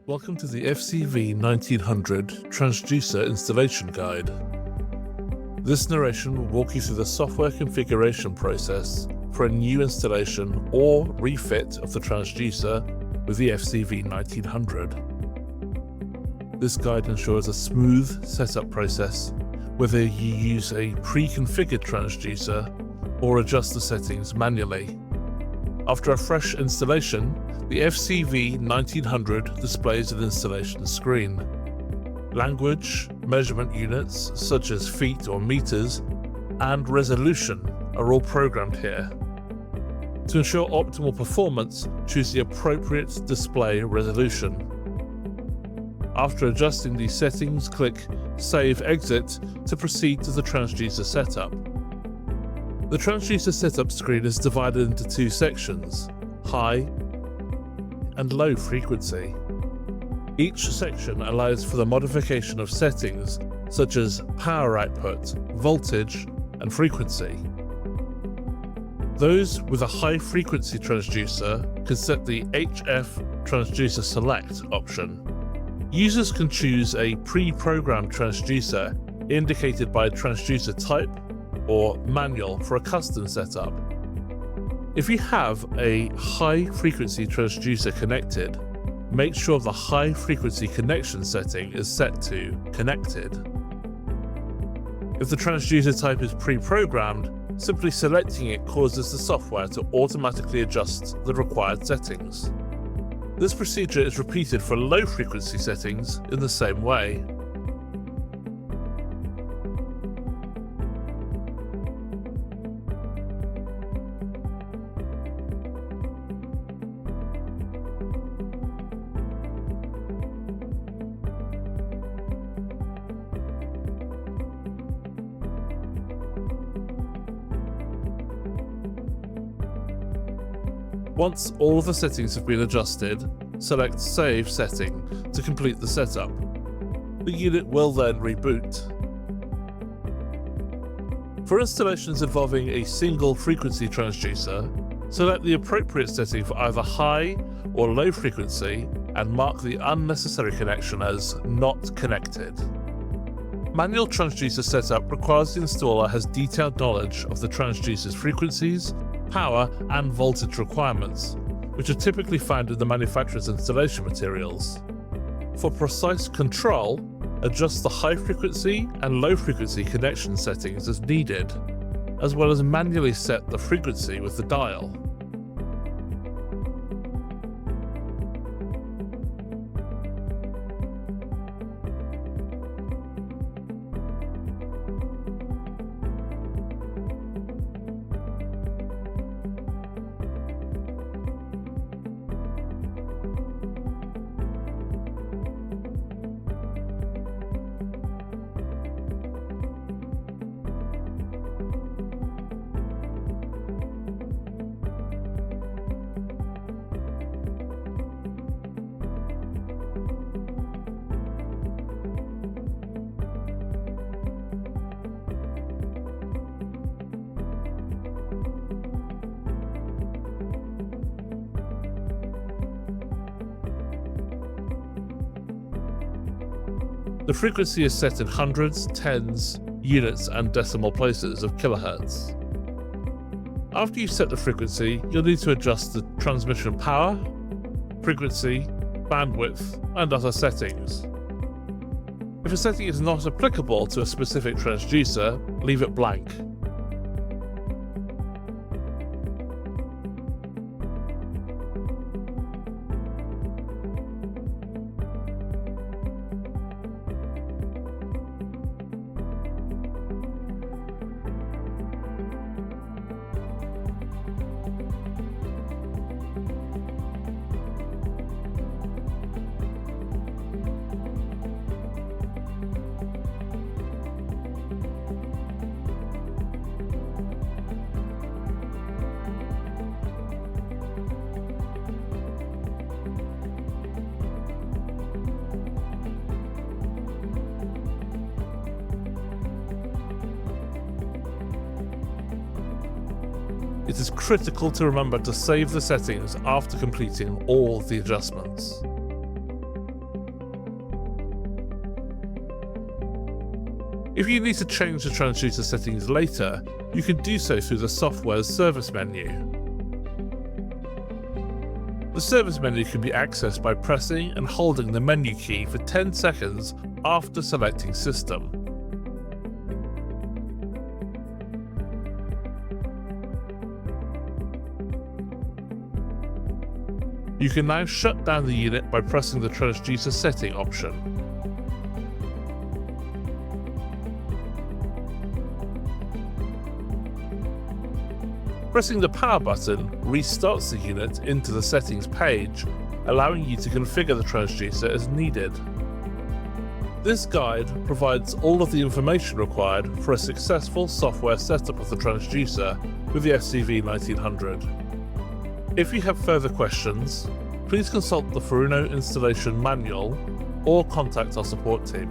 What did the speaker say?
Welcome to the FCV1900 Transducer Installation Guide. This narration will walk you through the software configuration process for a new installation or refit of the transducer with the FCV1900. This guide ensures a smooth setup process whether you use a pre-configured transducer or adjust the settings manually. After a fresh installation, the FCV1900 displays an installation screen. Language, measurement units such as feet or meters, and resolution are all programmed here. To ensure optimal performance, choose the appropriate display resolution. After adjusting these settings, click Save Exit to proceed to the transducer setup. The transducer setup screen is divided into two sections, high and low frequency. Each section allows for the modification of settings such as power output, voltage, and frequency. Those with a high frequency transducer can set the HF Transducer Select option. Users can choose a pre-programmed transducer indicated by transducer type or manual for a custom setup. If you have a high-frequency transducer connected, make sure the high-frequency connection setting is set to Connected. If the transducer type is pre-programmed, simply selecting it causes the software to automatically adjust the required settings. This procedure is repeated for low-frequency settings in the same way. Once all of the settings have been adjusted, select Save Setting to complete the setup. The unit will then reboot. For installations involving a single frequency transducer, select the appropriate setting for either high or low frequency and mark the unnecessary connection as Not Connected. Manual transducer setup requires the installer has detailed knowledge of the transducer's frequencies, power and voltage requirements, which are typically found in the manufacturer's installation materials. For precise control, adjust the high frequency and low frequency connection settings as needed, as well as manually set the frequency with the dial. The frequency is set in hundreds, tens, units and decimal places of kilohertz. After you've set the frequency, you'll need to adjust the transmission power, frequency, bandwidth, and other settings. If a setting is not applicable to a specific transducer, leave it blank. It is critical to remember to save the settings after completing all the adjustments. If you need to change the transducer settings later, you can do so through the software's service menu. The service menu can be accessed by pressing and holding the menu key for 10 seconds after selecting System. You can now shut down the unit by pressing the transducer setting option. Pressing the power button restarts the unit into the settings page, allowing you to configure the transducer as needed. This guide provides all of the information required for a successful software setup of the transducer with the FCV1900. If you have further questions, please consult the Furuno installation manual or contact our support team.